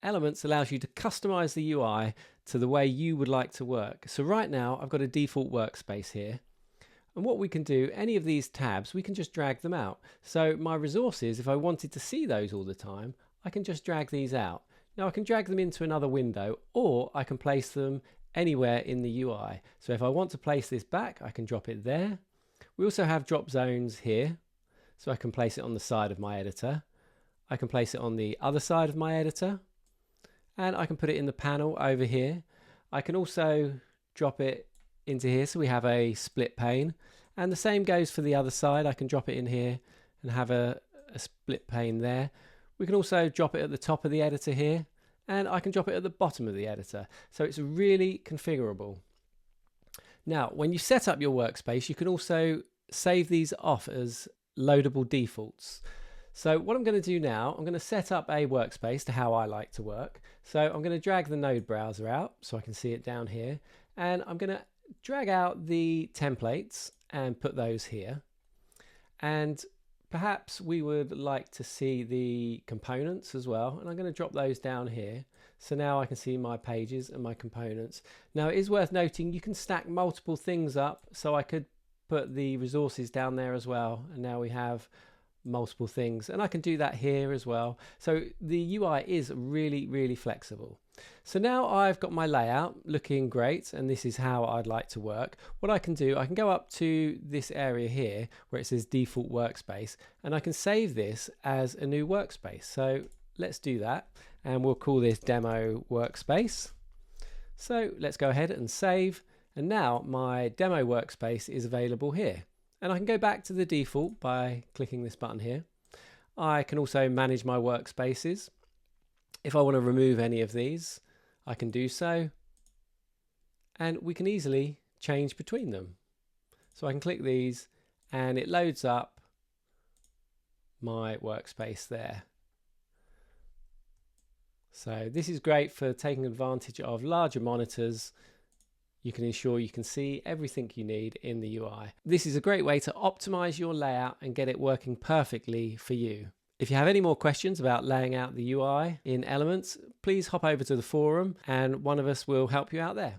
Elements allows you to customize the UI to the way you would like to work. So right now I've got a default workspace here. And what we can do, any of these tabs, we can just drag them out. So my resources, if I wanted to see those all the time, I can just drag these out. Now I can drag them into another window, or I can place them anywhere in the UI. So if I want to place this back, I can drop it there. We also have drop zones here. So I can place it on the side of my editor. I can place it on the other side of my editor. And I can put it in the panel over here. I can also drop it into here, so we have a split pane, and the same goes for the other side. I can drop it in here and have a split pane there. We can also drop it at the top of the editor here, and I can drop it at the bottom of the editor, so it's really configurable. Now when you set up your workspace, you can also save these off as loadable defaults. So what I'm going to do now, I'm going to set up a workspace to how I like to work. So I'm going to drag the node browser out so I can see it down here, and I'm going to drag out the templates and put those here. And perhaps we would like to see the components as well, and I'm going to drop those down here. So now I can see my pages and my components. Now it is worth noting you can stack multiple things up, so I could put the resources down there as well, and now we have multiple things, and I can do that here as well. So the UI is really flexible. So now I've got my layout looking great, and this is how I'd like to work. What I can do, I can go up to this area here where it says default workspace, and I can save this as a new workspace. So let's do that, and we'll call this demo workspace. So let's go ahead and save, and now my demo workspace is available here. And I can go back to the default by clicking this button here. I can also manage my workspaces. If I want to remove any of these, I can do so. And we can easily change between them. So I can click these and it loads up my workspace there. So this is great for taking advantage of larger monitors. You can ensure you can see everything you need in the UI. This is a great way to optimize your layout and get it working perfectly for you. If you have any more questions about laying out the UI in Elements, please hop over to the forum and one of us will help you out there.